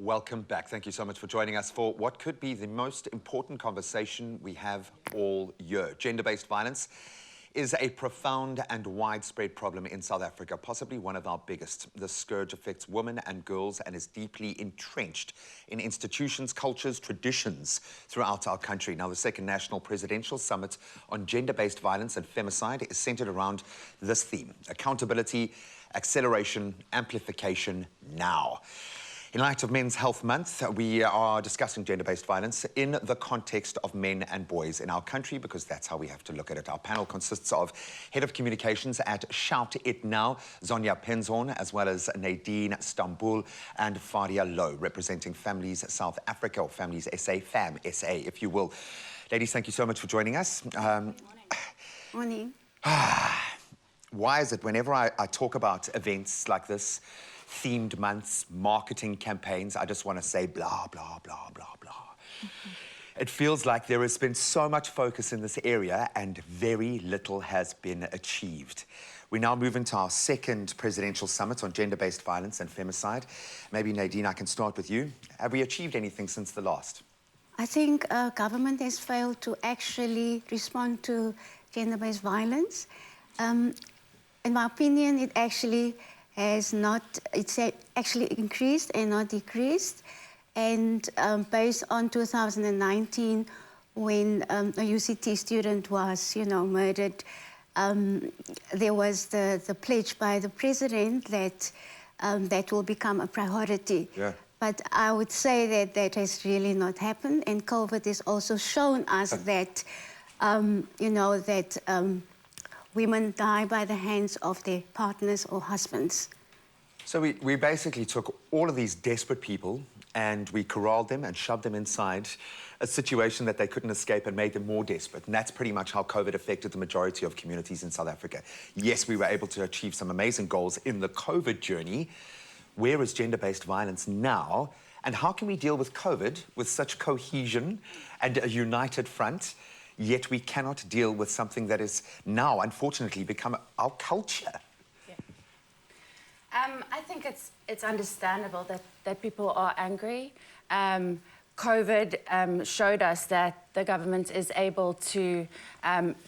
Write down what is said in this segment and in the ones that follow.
Welcome back. Thank you so much for joining us for what could be the most important conversation we have all year. Gender-based violence is a profound and widespread problem in South Africa, possibly one of our biggest. The scourge affects women and girls and is deeply entrenched in institutions, cultures, traditions throughout our country. Now, the second National Presidential Summit on Gender-Based Violence and Femicide is centered around this theme: accountability, acceleration, amplification now. In light of Men's Health Month, we are discussing gender-based violence in the context of men and boys in our country, because that's how we have to look at it. Our panel consists of Head of Communications at Shout It Now, Zonia Penzorn, as well as Nadine Stambul and Faria Low, representing Families South Africa, or Families SA, FAM SA, if you will. Ladies, thank you so much for joining us. Morning. Why is it whenever I talk about events like this, themed months, marketing campaigns, I just want to say blah, blah, blah, blah, blah. It feels like there has been so much focus in this area and very little has been achieved. We now move into our second presidential summit on gender-based violence and femicide. Maybe, Nadine, I can start with you. Have we achieved anything since the last? I think government has failed to actually respond to gender-based violence. In my opinion, it actually has not, it's actually increased and not decreased. And based on 2019, when a UCT student was, murdered, there was the pledge by the president that that will become a priority. Yeah. But I would say that that has really not happened. And COVID has also shown us that, women die by the hands of their partners or husbands. So we basically took all of these desperate people and we corralled them and shoved them inside a situation that they couldn't escape and made them more desperate. And that's pretty much how COVID affected the majority of communities in South Africa. Yes, we were able to achieve some amazing goals in the COVID journey. Where is gender-based violence now? And how can we deal with COVID with such cohesion and a united front, yet we cannot deal with something that is now, unfortunately, become our culture? I think it's understandable that people are angry. COVID showed us that the government is able to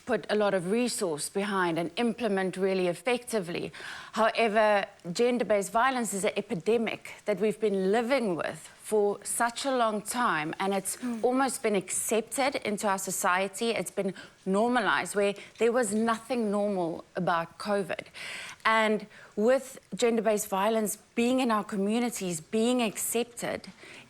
put a lot of resource behind and implement really effectively. However, gender-based violence is an epidemic that we've been living with for such a long time, and it's almost been accepted into our society. It's been normalized, where there was nothing normal about COVID. And with gender-based violence being in our communities, being accepted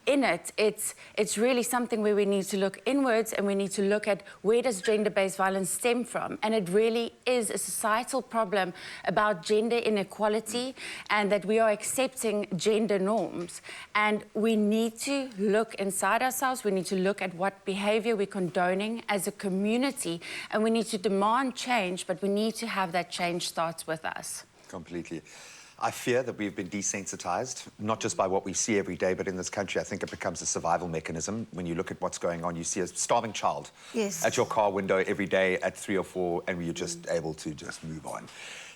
in it, it's really something where we need to look inwards and we need to look at where does gender-based violence stem from. And it really is a societal problem about gender inequality and that we are accepting gender norms. And we need to look inside ourselves, we need to look at what behavior we're condoning as a community, and we need to demand change, but we need to have that change starts with us. Completely. I fear that we've been desensitized, not just by what we see every day, but in this country, I think it becomes a survival mechanism. When you look at what's going on, you see a starving child at your car window every day at 3 or 4, and you're just able to just move on.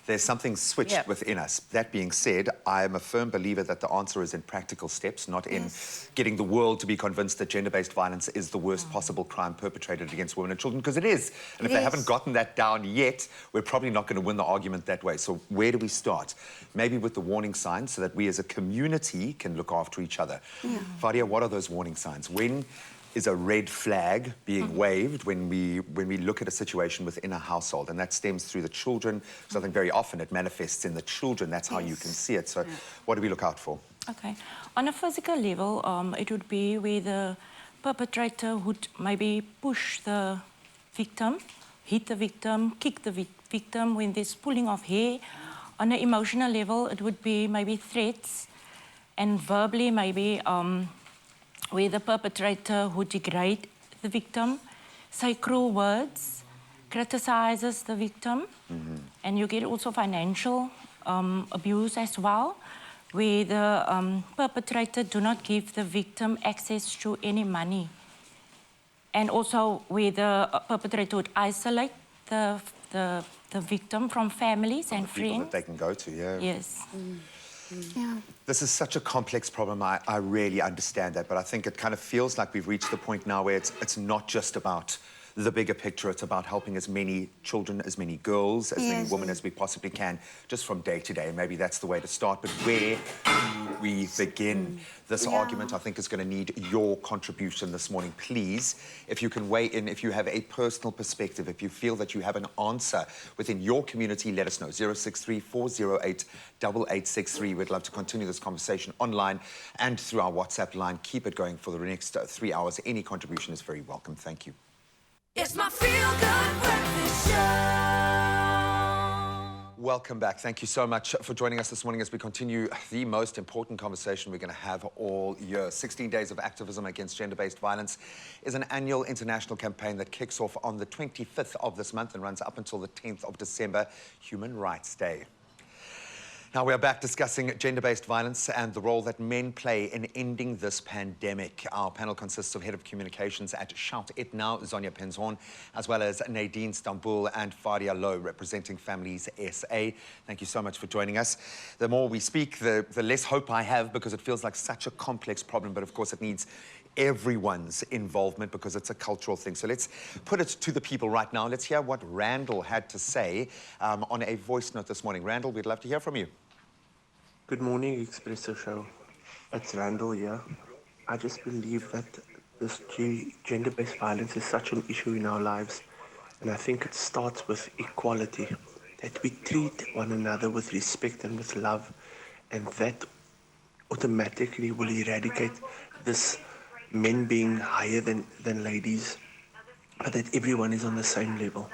There's something switched within us. That being said, I am a firm believer that the answer is in practical steps, not in getting the world to be convinced that gender-based violence is the worst possible crime perpetrated against women and children, because it is. And if they haven't gotten that down yet, we're probably not going to win the argument that way. So where do we start? Maybe with the warning signs, so that we as a community can look after each other. Faria, what are those warning signs? When is a red flag being waved when we look at a situation within a household? And that stems through the children, because I think very often it manifests in the children. That's how you can see it. So what do we look out for? Okay. On a physical level, it would be where the perpetrator would maybe push the victim, hit the victim, kick the victim when there's pulling of hair. On an emotional level, it would be maybe threats, and verbally maybe where the perpetrator would degrade the victim, say cruel words, criticizes the victim, and you get also financial abuse as well, where the perpetrator do not give the victim access to any money, and also where the perpetrator would isolate the victim from families and friends. People that they can go to, Yes. Yeah. This is such a complex problem. I really understand that, but I think it kind of feels like we've reached the point now where it's not just about the bigger picture. It's about helping as many children, as many girls, as many Yes. women as we possibly can, just from day to day. Maybe that's the way to start. But where do we begin? This Yeah. argument, I think, is going to need your contribution this morning. Please, if you can weigh in, if you have a personal perspective, if you feel that you have an answer within your community, let us know. 063-408-8863. We'd love to continue this conversation online and through our WhatsApp line. Keep it going for the next 3 hours. Any contribution is very welcome. Thank you. It's my feel-good breakfast show. Welcome back. Thank you so much for joining us this morning as we continue the most important conversation we're going to have all year. 16 Days of Activism Against Gender-Based Violence is an annual international campaign that kicks off on the 25th of this month and runs up until the 10th of December, Human Rights Day. Now, we're back discussing gender-based violence and the role that men play in ending this pandemic. Our panel consists of Head of Communications at Shout It Now, Zonia Penzhorn, as well as Nadine Stambul and Fadia Lowe, representing Families SA. Thank you so much for joining us. The more we speak, the less hope I have, because it feels like such a complex problem, but of course it needs everyone's involvement because it's a cultural thing. So let's put it to the people right now. Let's hear what Randall had to say on a voice note this morning. Randall, we'd love to hear from you. Good morning, Expresso show. It's Randall here. I just believe that this gender-based violence is such an issue in our lives, and I think it starts with equality, that we treat one another with respect and with love, and that automatically will eradicate this men being higher than ladies, but that everyone is on the same level.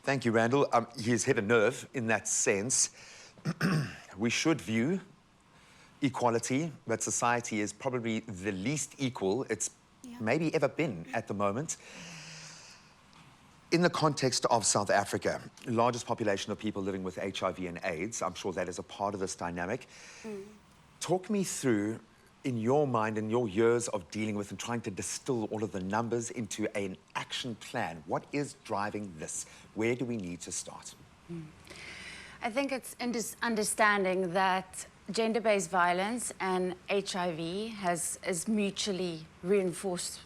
Thank you, Randall. He's hit a nerve in that sense. We should view equality, but society is probably the least equal it's maybe ever been at the moment. In the context of South Africa, largest population of people living with HIV and AIDS, I'm sure that is a part of this dynamic. Talk me through, in your mind, in your years of dealing with and trying to distill all of the numbers into an action plan. What is driving this? Where do we need to start? I think it's understanding that gender-based violence and HIV is mutually reinforced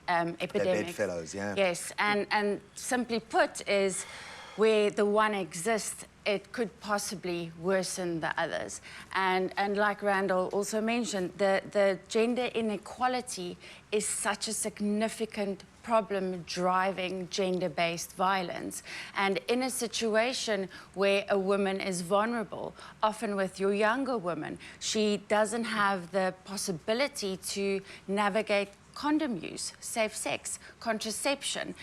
epidemic. They're bedfellows, yeah. Yes, and simply put is where the one exists, it could possibly worsen the others. And like Randall also mentioned, the gender inequality is such a significant problem driving gender-based violence. And in a situation where a woman is vulnerable, often with your younger woman, she doesn't have the possibility to navigate condom use, safe sex, contraception.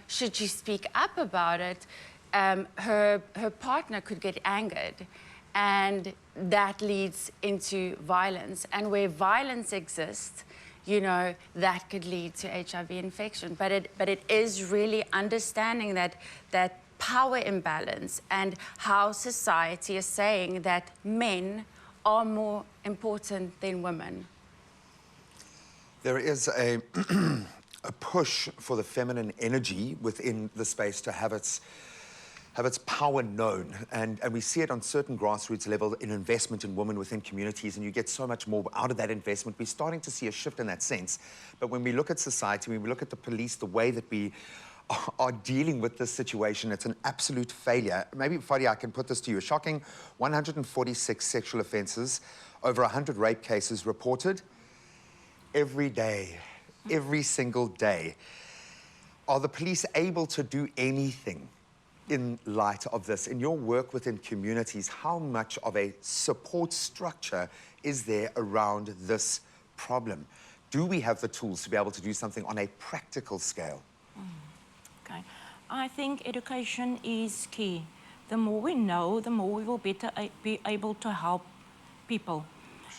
Should she speak up about it, her partner could get angered, and that leads into violence. And where violence exists, you know, that could lead to HIV infection. But it is really understanding that power imbalance and how society is saying that men are more important than women. There is a push for the feminine energy within the space to have its power known. And we see it on certain grassroots level in investment in women within communities, and you get so much more out of that investment. We're starting to see a shift in that sense. But when we look at society, when we look at the police, the way that we are dealing with this situation, it's an absolute failure. Maybe, Fadia, I can put this to you. A shocking 146 sexual offenses, over 100 rape cases reported every day, every single day. Are the police able to do anything in light of this? In your work within communities, how much of a support structure is there around this problem? Do we have the tools to be able to do something on a practical scale? Okay. I think education is key. The more we know, the more we will better be able to help people.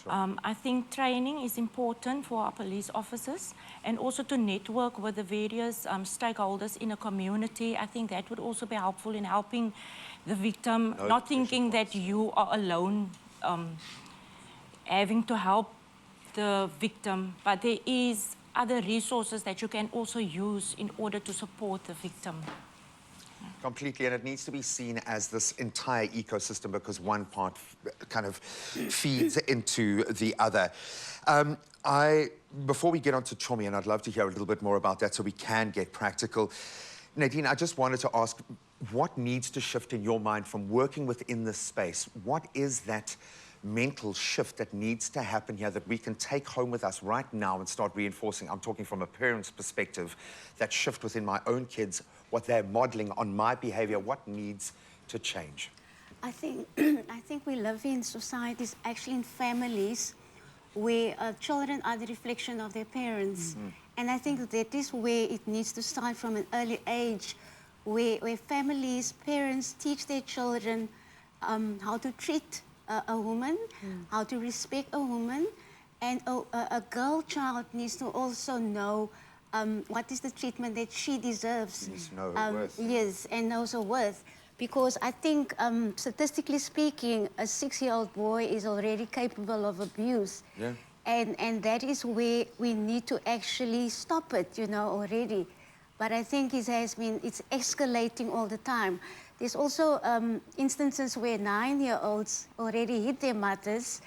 Sure. I think training is important for our police officers, and also to network with the various stakeholders in a community. I think that would also be helpful in helping the victim, not thinking that you are alone having to help the victim, but there is other resources that you can also use in order to support the victim. Completely, and it needs to be seen as this entire ecosystem because one part kind of feeds into the other. Before we get on to Chomi, and I'd love to hear a little bit more about that so we can get practical, Nadine, I just wanted to ask, what needs to shift in your mind from working within this space? What is that mental shift that needs to happen here that we can take home with us right now and start reinforcing? I'm talking from a parent's perspective, that shift within my own kids, what they're modeling on my behavior, what needs to change? I think, I think we live in societies, actually in families, where children are the reflection of their parents. And I think that is where it needs to start from an early age, where families, parents teach their children how to treat a woman, how to respect a woman. And a girl child needs to also know what is the treatment that she deserves. Needs to know her worth. Yes, and knows her worth. Because I think, statistically speaking, a 6-year-old boy is already capable of abuse. Yeah. And that is where we need to actually stop it, you know, already. But I think it's escalating all the time. There's also instances where 9-year-olds already hit their mothers.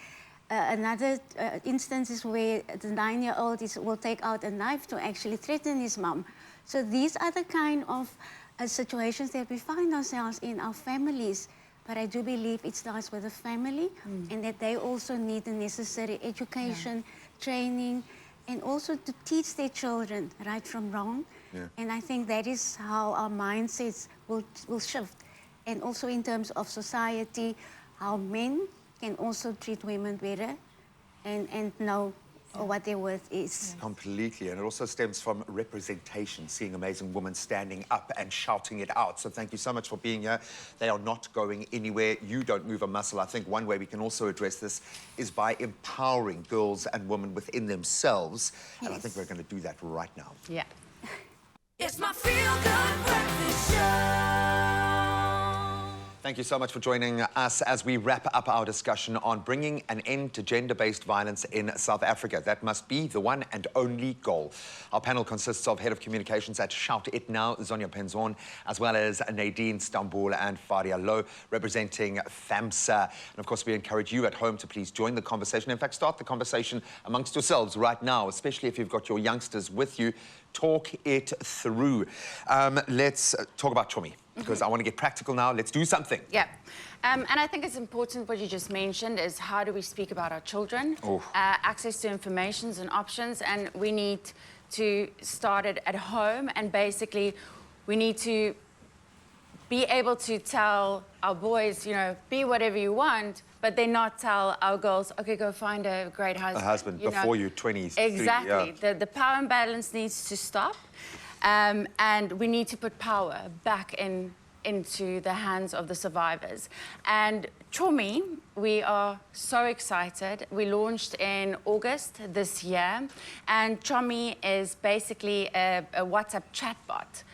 Another instance is where the 9-year-old will take out a knife to actually threaten his mom. So these are the kind of situations that we find ourselves in our families. But I do believe it starts with the family and that they also need the necessary education, training, and also to teach their children right from wrong. Yeah. And I think that is how our mindsets will shift. And also in terms of society, how men can also treat women better and know what their worth is. Completely, and it also stems from representation, seeing amazing women standing up and shouting it out. So thank you so much for being here. They are not going anywhere. You don't move a muscle. I think one way we can also address this is by empowering girls and women within themselves. Yes. And I think we're going to do that right now. Yeah. It's my feel-good breakfast show. Thank you so much for joining us as we wrap up our discussion on bringing an end to gender-based violence in South Africa. That must be the one and only goal. Our panel consists of Head of Communications at Shout It Now, Zonia Penzorn, as well as Nadine Stambul and Faria Low, representing FAMSA. And of course, we encourage you at home to please join the conversation. In fact, start the conversation amongst yourselves right now, especially if you've got your youngsters with you. Talk it through. Let's talk about Chomi, because I want to get practical now. Let's do something. Yeah. And I think it's important what you just mentioned is how do we speak about our children, access to informations and options, and we need to start it at home, and basically we need to be able to tell our boys, you know, be whatever you want, but then not tell our girls, okay, go find a great husband. A husband before you're 20. Exactly. Yeah. The power imbalance needs to stop. And we need to put power back into the hands of the survivors. And Chomi, we are so excited. We launched in August this year, and Chomi is basically a WhatsApp chatbot.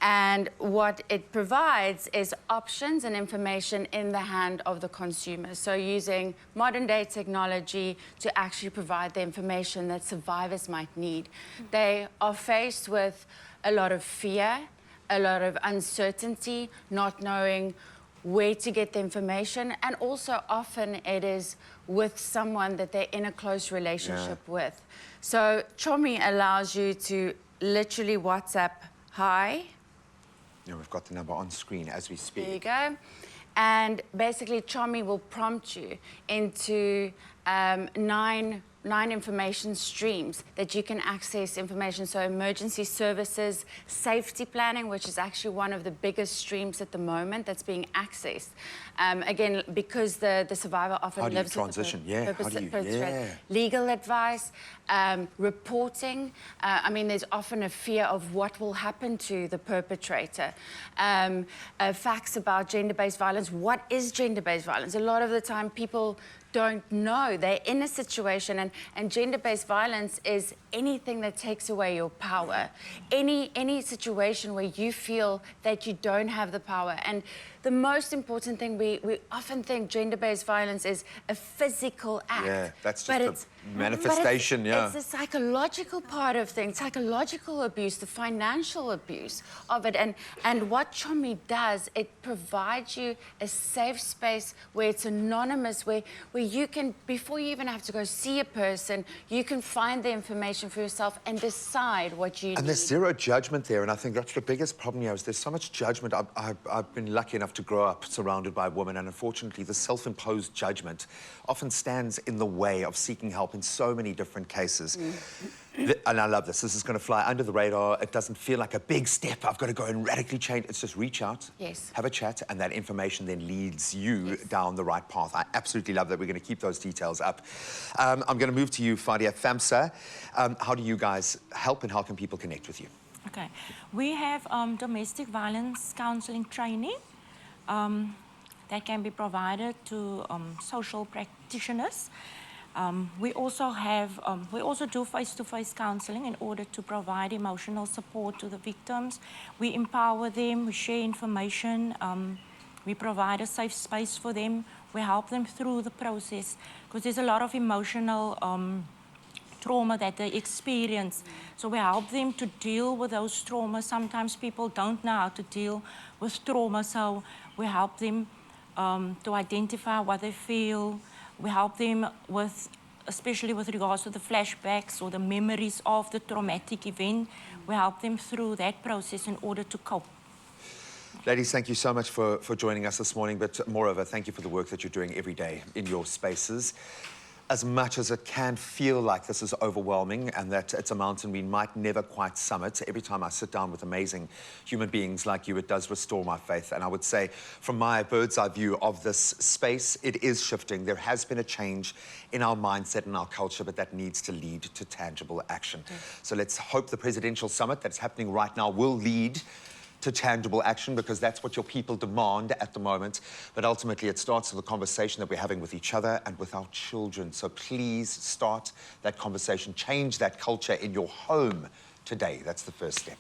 And what it provides is options and information in the hand of the consumer. So using modern day technology to actually provide the information that survivors might need. They are faced with a lot of fear, a lot of uncertainty, not knowing where to get the information, and also often it is with someone that they're in a close relationship with. So Chomi allows you to literally WhatsApp, hi. Yeah, we've got the number on screen as we speak. There you go. And basically Chomi will prompt you into nine information streams that you can access information. So emergency services, safety planning, which is actually one of the biggest streams at the moment that's being accessed. Again, because the survivor often lives with the perpetrator. Legal advice, reporting. I mean, there's often a fear of what will happen to the perpetrator. Facts about gender-based violence. What is gender-based violence? A lot of the time people don't know. They're in a situation, and gender-based violence is anything that takes away your power. Any situation where you feel that you don't have the power. And the most important thing, we often think gender-based violence is a physical act. Yeah, that's but just a manifestation, yeah. It's the psychological part of things, psychological abuse, the financial abuse of it. And what Chomi does, it provides you a safe space where it's anonymous, where you can, before you even have to go see a person, you can find the information for yourself and decide what you need. And there's zero judgment there, and I think that's the biggest problem here, is there's so much judgment. I've been lucky enough to grow up surrounded by women, and unfortunately the self-imposed judgment often stands in the way of seeking help in so many different cases. And I love this. This is going to fly under the radar. It doesn't feel like a big step. I've got to go and radically change. It's just reach out, yes, have a chat, and that information then leads you down the right path. I absolutely love that. We're going to keep those details up. I'm going to move to you, Fadia. FAMSA, how do you guys help, and how can people connect with you? Okay. We have domestic violence counseling training that can be provided to social practitioners. We also do face-to-face counseling in order to provide emotional support to the victims. We empower them, we share information, we provide a safe space for them. We help them through the process because there's a lot of emotional trauma that they experience. So we help them to deal with those traumas. Sometimes people don't know how to deal with trauma, so we help them to identify what they feel. We help them with, especially with regards to the flashbacks or the memories of the traumatic event. We help them through that process in order to cope. Ladies, thank you so much for joining us this morning, but moreover, thank you for the work that you're doing every day in your spaces. As much as it can feel like this is overwhelming and that it's a mountain we might never quite summit, every time I sit down with amazing human beings like you, it does restore my faith. And I would say, from my bird's eye view of this space, it is shifting. There has been a change in our mindset and our culture, but that needs to lead to tangible action. So let's hope the presidential summit that's happening right now will lead to tangible action, because that's what your people demand at the moment. But ultimately, it starts with the conversation that we're having with each other and with our children. So please start that conversation, change that culture in your home today. That's the first step.